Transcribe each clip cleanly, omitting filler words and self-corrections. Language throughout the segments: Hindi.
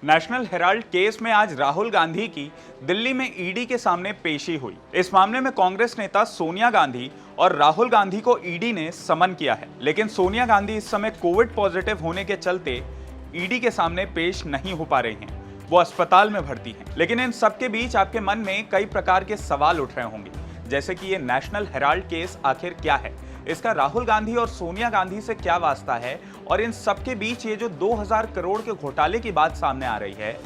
नेशनल हेराल्ड केस में आज राहुल गांधी की दिल्ली में ईडी के सामने पेशी हुई। इस मामले में कांग्रेस नेता सोनिया गांधी और राहुल गांधी को ईडी ने समन किया है, लेकिन सोनिया गांधी इस समय कोविड पॉजिटिव होने के चलते ईडी के सामने पेश नहीं हो पा रही हैं। वो अस्पताल में भर्ती हैं। लेकिन इन सब के बीच आपके मन में कई प्रकार के सवाल उठ रहे होंगे, जैसे कि ये नेशनल हेराल्ड केस आखिर क्या है, इसका राहुल गांधी और सोनिया गांधी से क्या वास्ता है, और इन सब के बीच ये जो 2000 करोड़ के घोटाले की बात सामने आ रही है,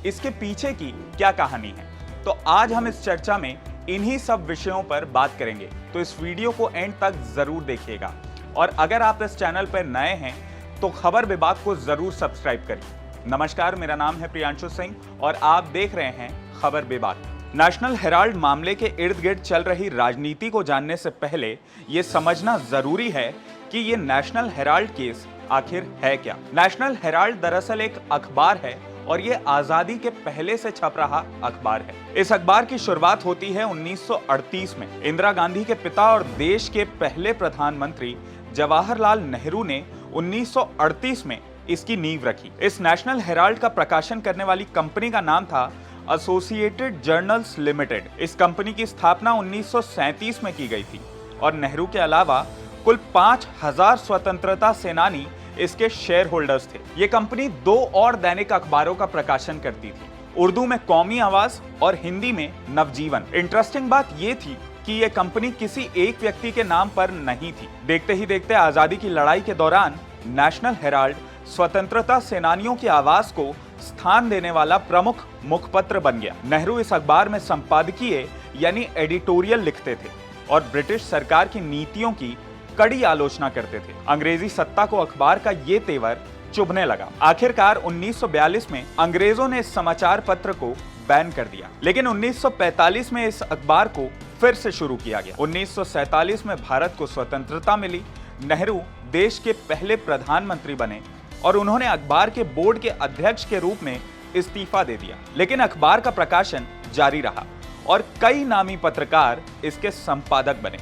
इसके पीछे की क्या कहानी है। तो आज हम इस चर्चा में इन्हीं सब विषयों पर बात करेंगे, तो इस वीडियो को एंड तक जरूर देखिएगा। और अगर आप इस चैनल पर नए हैं तो खबर विभाग को जरूर सब्सक्राइब करिए। नमस्कार, मेरा नाम है प्रियांशु सिंह और आप देख रहे हैं खबर विभाग। नेशनल हेराल्ड मामले के इर्द गिर्द चल रही राजनीति को जानने से पहले यह समझना जरूरी है कि यह नेशनल हेराल्ड केस आखिर है क्या। नेशनल हेराल्ड दरअसल एक अखबार है और ये आजादी के पहले से छप रहा अखबार है। इस अखबार की शुरुआत होती है 1938 में। इंदिरा गांधी के पिता और देश के पहले प्रधानमंत्री जवाहरलाल नेहरू ने 1938 में इसकी नींव रखी। इस नेशनल हेराल्ड का प्रकाशन करने वाली कंपनी का नाम था एसोसिएटेड जर्नल्स लिमिटेड। इस कंपनी की स्थापना 1937 में की गई थी और नेहरू के अलावा कुल 5000 स्वतंत्रता सेनानी इसके शेयर होल्डर्स थे। ये कंपनी 2 और दैनिक अखबारों का प्रकाशन करती थी, उर्दू में कौमी आवाज और हिंदी में नवजीवन। इंटरेस्टिंग बात ये थी कि ये कंपनी किसी एक व्यक्ति के नाम पर नहीं थी। देखते ही देखते आजादी की लड़ाई के दौरान नेशनल हेराल्ड स्वतंत्रता सेनानियों की आवाज को स्थान देने वाला प्रमुख मुखपत्र बन गया। नेहरू इस अखबार में संपादकीय यानी एडिटोरियल लिखते थे और ब्रिटिश सरकार की नीतियों की कड़ी आलोचना करते थे। अंग्रेजी सत्ता को अखबार का ये तेवर चुभने लगा। आखिरकार 1942 में अंग्रेजों ने इस समाचार पत्र को बैन कर दिया, लेकिन 1945 में इस अखबार को फिर से शुरू किया गया। 1947 में भारत को स्वतंत्रता मिली। नेहरू देश के पहले प्रधानमंत्री बने और उन्होंने अखबार के बोर्ड के अध्यक्ष के रूप में इस्तीफा दे दिया, लेकिन अखबार का प्रकाशन जारी रहा और कई नामी पत्रकार इसके संपादक बने।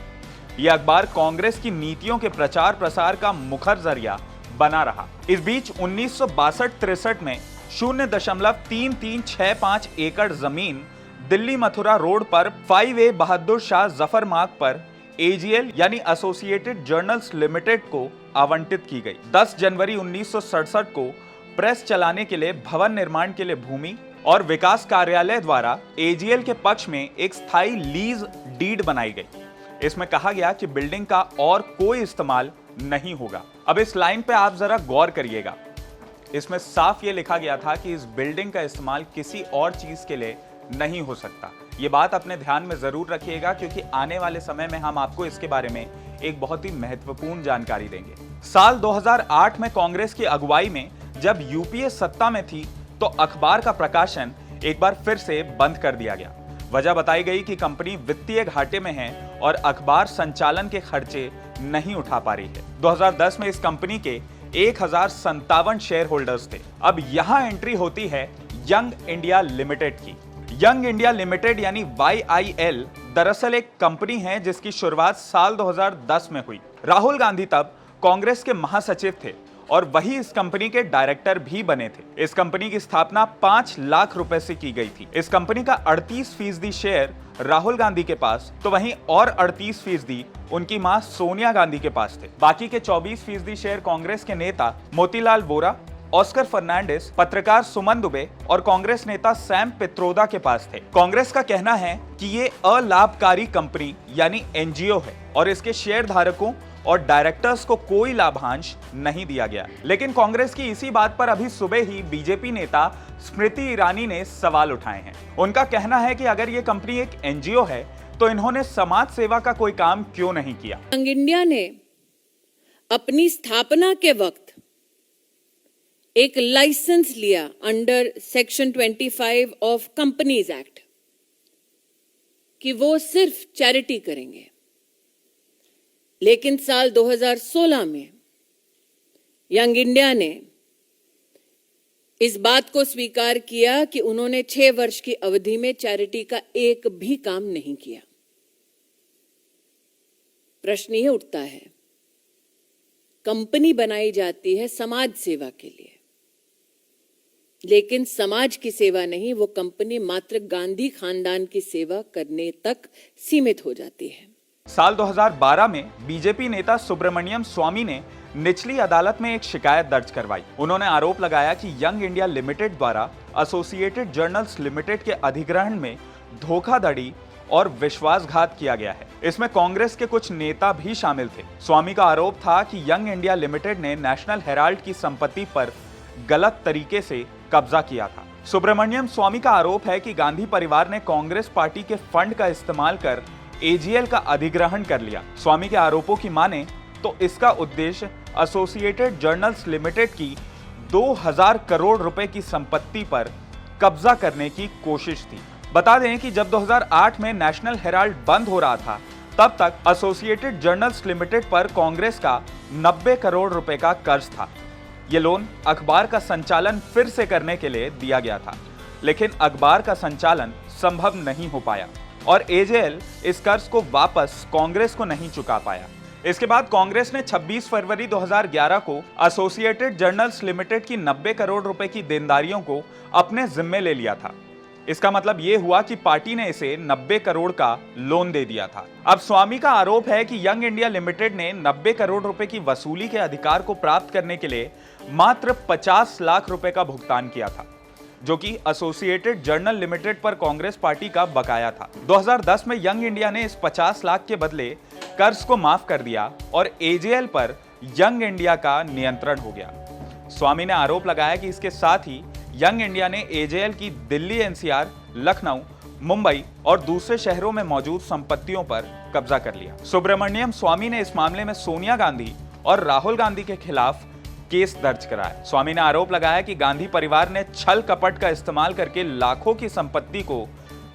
यह अखबार कांग्रेस की नीतियों के प्रचार प्रसार का मुखर जरिया बना रहा। इस बीच 1962-63 में 0.3365 एकड़ जमीन दिल्ली मथुरा रोड पर 5A बहादुर शाह जफर मार्ग पर एजीएल यानी एसोसिएटेड जर्नल्स लिमिटेड को आवंटित की गई। 10 जनवरी 1967 को प्रेस चलाने के लिए भवन निर्माण के लिए भूमि और विकास कार्यालय द्वारा एजीएल के पक्ष में एक स्थायी लीज डीड बनाई गई। इसमें कहा गया कि बिल्डिंग का और कोई इस्तेमाल नहीं होगा। अब इस लाइन पे आप जरा गौर करिएगा। इसमें साफ ये लिखा गया था कि इस बिल्डिंग का इस्तेमाल किसी और चीज के लिए नहीं हो सकता। ये बात अपने ध्यान में जरूर रखिएगा, क्योंकि आने वाले समय में हम आपको इसके बारे में एक बहुत ही महत्वपूर्ण जानकारी देंगे। साल 2008 में कांग्रेस की अगुवाई में जब यूपीए सत्ता में थी तो अखबार का प्रकाशन एक बार फिर से बंद कर दिया गया। वजह बताई गई कि कंपनी वित्तीय घाटे में है और अखबार संचालन के खर्चे नहीं उठा पा रही है। 2010 में इस कंपनी के 1057 शेयर होल्डर्स थे। अब यहां एंट्री होती है यंग इंडिया लिमिटेड की। यंग इंडिया लिमिटेड यानी YIL दरअसल एक कंपनी है जिसकी शुरुआत साल 2010 में हुई। राहुल गांधी तब कांग्रेस के महासचिव थे और वही इस कंपनी के डायरेक्टर भी बने थे। इस कंपनी की स्थापना 5 लाख रुपए से की गई थी। इस कंपनी का 38% शेयर राहुल गांधी के पास, तो वहीं और 38% उनकी मां सोनिया गांधी के पास थे। बाकी के 24% शेयर कांग्रेस के नेता मोतीलाल वोरा, ऑस्कर फर्नांडिस, पत्रकार सुमन दुबे और कांग्रेस नेता सैम पित्रोदा के पास थे। कांग्रेस का कहना है कि ये अलाभकारी कंपनी यानी एनजीओ है और इसके शेयर धारकों और डायरेक्टर्स को कोई लाभांश नहीं दिया गया। लेकिन कांग्रेस की इसी बात पर अभी सुबह ही बीजेपी नेता स्मृति ईरानी ने सवाल उठाए हैं। उनका कहना है कि अगर ये कंपनी एक एनजीओ है तो इन्होंने समाज सेवा का कोई काम क्यों नहीं किया। यंग इंडिया ने अपनी स्थापना के वक्त एक लाइसेंस लिया under section 25 of companies act कि वो सिर्फ चैरिटी करेंगे। लेकिन साल 2016 में यंग इंडिया ने इस बात को स्वीकार किया कि उन्होंने 6 वर्ष की अवधि में चैरिटी का एक भी काम नहीं किया। प्रश्न यह उठता है, कंपनी बनाई जाती है समाज सेवा के लिए, लेकिन समाज की सेवा नहीं, वो कंपनी मात्र गांधी खानदान की सेवा करने तक सीमित हो जाती है। साल 2012 में बीजेपी नेता सुब्रमण्यम स्वामी ने निचली अदालत में एक शिकायत दर्ज करवाई। उन्होंने आरोप लगाया कि यंग इंडिया लिमिटेड द्वारा एसोसिएटेड जर्नल्स लिमिटेड के अधिग्रहण में धोखाधड़ी और विश्वासघात किया गया है। इसमें कांग्रेस के कुछ नेता भी शामिल थे। स्वामी का आरोप था कि यंग इंडिया लिमिटेड ने नेशनल हेराल्ड की संपत्ति पर गलत तरीके से कब्जा किया था। सुब्रमण्यम स्वामी का आरोप है कि गांधी परिवार ने कांग्रेस पार्टी के फंड का इस्तेमाल कर एजीएल का अधिग्रहण कर लिया। स्वामी के आरोपों की माने तो इसका उद्देश्य एसोसिएटेड जर्नल्स लिमिटेड की 2000 करोड़ रुपए की संपत्ति पर कब्जा करने की कोशिश थी। बता दें कि जब 2008 में नेशनल हेराल्ड बंद हो रहा था, तब तक एसोसिएटेड जर्नल्स लिमिटेड पर कांग्रेस का 90 करोड़ रुपए का कर्ज था। ये लोन अखबार का संचालन फिर से करने के लिए दिया गया था, लेकिन अखबार का संचालन संभव नहीं हो पाया और एजेएल इस कर्ज को वापस कांग्रेस को नहीं चुका पाया। इसके बाद कांग्रेस ने 26 फरवरी 2011 को एसोसिएटेड जर्नल्स लिमिटेड की 90 करोड़ रुपए की देनदारियों को अपने जिम्मे ले लिया था। इसका मतलब यह हुआ कि पार्टी ने इसे 90 करोड़ का लोन दे दिया था। अब स्वामी का आरोप है कि यंग इंडिया लिमिटेड ने 90 करोड़ रुपए की वसूली के अधिकार को प्राप्त करने के लिए मात्र 50 लाख रुपए का भुगतान किया था, जो कि एसोसिएटेड जर्नल लिमिटेड पर कांग्रेस पार्टी का बकाया था। 2010 में यंग इंडिया ने इस 50 लाख के बदले कर्ज को माफ कर दिया और एजेएल पर यंग इंडिया का नियंत्रण हो गया। स्वामी ने आरोप लगाया कि इसके साथ ही यंग इंडिया ने एजेएल की दिल्ली, एनसीआर, लखनऊ, मुंबई और दूसरे शहरों में मौजूद संपत्तियों पर कब्जा कर लिया। सुब्रमण्यम स्वामी ने इस मामले में सोनिया गांधी और राहुल गांधी के खिलाफ केस दर्ज कराया। स्वामी ने आरोप लगाया कि गांधी परिवार ने छल कपट का इस्तेमाल करके लाखों की संपत्ति को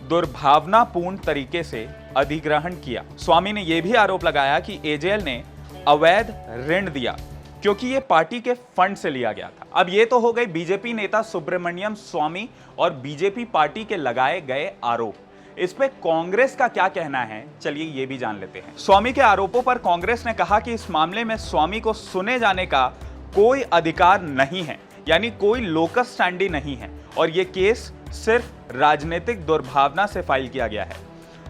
दुर्भावनापूर्ण तरीके से अधिग्रहण किया। स्वामी ने यह भी आरोप लगाया कि एजेएल ने अवैध ऋण दिया क्योंकि ये पार्टी के फंड से लिया गया था। अब ये तो हो गई बीजेपी नेता सुब्रमण्यम स्वामी और बीजेपी पार्टी के लगाए गए आरोप। इस पे कांग्रेस का क्या कहना है, चलिए ये भी जान लेते हैं। स्वामी के आरोपों पर कांग्रेस ने कहा कि इस मामले में स्वामी को सुने जाने का कोई अधिकार नहीं है, यानी कोई लोकस स्टैंडी नहीं है और ये केस सिर्फ राजनीतिक दुर्भावना से फाइल किया गया है।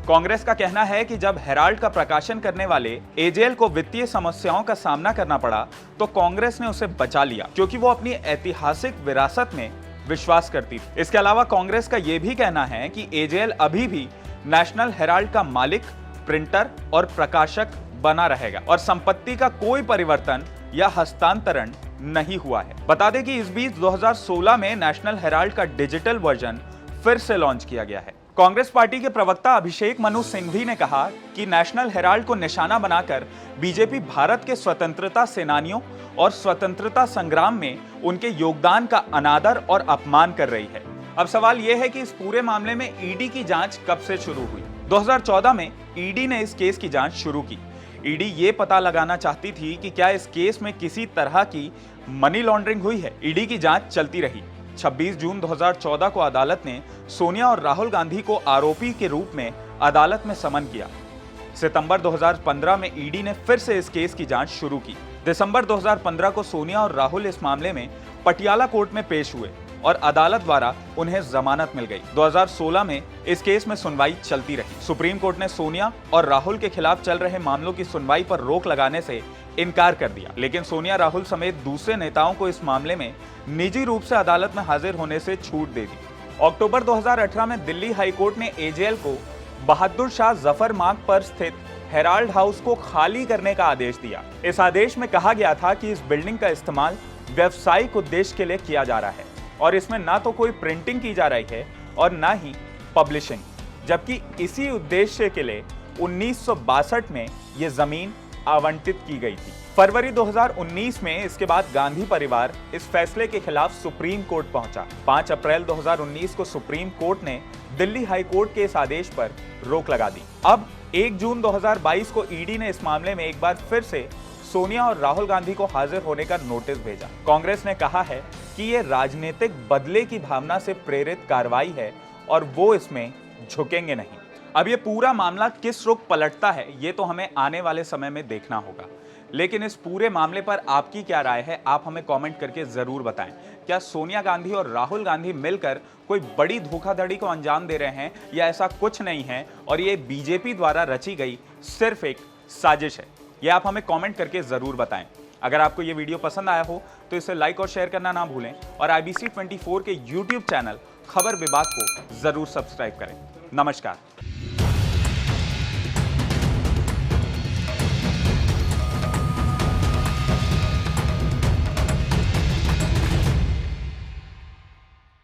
कांग्रेस का कहना है कि जब हेराल्ड का प्रकाशन करने वाले एजेएल को वित्तीय समस्याओं का सामना करना पड़ा तो कांग्रेस ने उसे बचा लिया क्योंकि वो अपनी ऐतिहासिक विरासत में विश्वास करती थी। इसके अलावा कांग्रेस का यह भी कहना है कि एजेएल अभी भी नेशनल हेराल्ड का मालिक, प्रिंटर और प्रकाशक बना रहेगा और संपत्ति का कोई परिवर्तन या हस्तांतरण नहीं हुआ है। बता दें कि इस बीच 2016 में नेशनल हेराल्ड का डिजिटल वर्जन फिर से लॉन्च किया गया है। कांग्रेस पार्टी के प्रवक्ता अभिषेक मनु सिंघवी ने कहा कि नेशनल हेराल्ड को निशाना बनाकर बीजेपी भारत के स्वतंत्रता सेनानियों और स्वतंत्रता संग्राम में उनके योगदान का अनादर और अपमान कर रही है। अब सवाल यह है कि इस पूरे मामले में ईडी की जांच कब से शुरू हुई। 2014 में ईडी ने इस केस की जांच शुरू की। ईडी ये पता लगाना चाहती थी कि क्या इस केस में किसी तरह की मनी लॉन्ड्रिंग हुई है। ईडी की जांच चलती रही। 26 जून 2014 को अदालत ने सोनिया और राहुल गांधी को आरोपी के रूप में अदालत में समन किया। सितंबर 2015 में ईडी ने फिर से इस केस की जांच शुरू की। दिसंबर 2015 को सोनिया और राहुल इस मामले में पटियाला कोर्ट में पेश हुए और अदालत द्वारा उन्हें जमानत मिल गई। 2016 में इस केस में सुनवाई चलती रही। सुप्रीम कोर्ट ने सोनिया और राहुल के खिलाफ चल रहे मामलों की सुनवाई पर रोक लगाने से इनकार कर दिया, लेकिन सोनिया, राहुल समेत दूसरे नेताओं को इस मामले में निजी रूप से अदालत में हाजिर होने से छूट दे दी। अक्टूबर 2018 में दिल्ली हाईकोर्ट ने एजेएल को बहादुर शाह जफर मार्ग पर स्थित हेराल्ड हाउस को खाली करने का आदेश दिया। इस आदेश में कहा गया था कि इस बिल्डिंग का इस्तेमाल व्यावसायिक उद्देश्य के लिए किया जा रहा है और इसमें ना तो कोई प्रिंटिंग की जा रही है और ना ही पब्लिशिंग, जबकि इसी उद्देश्य के लिए 1962 में ये जमीन आवंटित की गई थी। फरवरी 2019 में इसके बाद गांधी परिवार इस फैसले के खिलाफ सुप्रीम कोर्ट पहुंचा। 5 अप्रैल 2019 को सुप्रीम कोर्ट ने दिल्ली हाई कोर्ट के इस आदेश पर रोक लगा दी। अब 1 जून 2022 को ईडी ने इस मामले में एक बार फिर से सोनिया और राहुल गांधी को हाजिर होने का नोटिस भेजा। कांग्रेस ने कहा है कि ये राजनीतिक बदले की भावना से प्रेरित कार्रवाई है और वो इसमें झुकेंगे नहीं। अब ये पूरा मामला किस रुख पलटता है, ये तो हमें आने वाले समय में देखना होगा। लेकिन इस पूरे मामले पर आपकी क्या राय है, आप हमें कमेंट करके जरूर बताएं। क्या सोनिया गांधी और राहुल गांधी मिलकर कोई बड़ी धोखाधड़ी को अंजाम दे रहे हैं, या ऐसा कुछ नहीं है और ये बीजेपी द्वारा रची गई सिर्फ एक साजिश है? ये आप हमें कमेंट करके जरूर बताएं। अगर आपको ये वीडियो पसंद आया हो तो इसे लाइक और शेयर करना ना भूलें और IBC 24 के YouTube चैनल खबर विभाग को जरूर सब्सक्राइब करें। नमस्कार।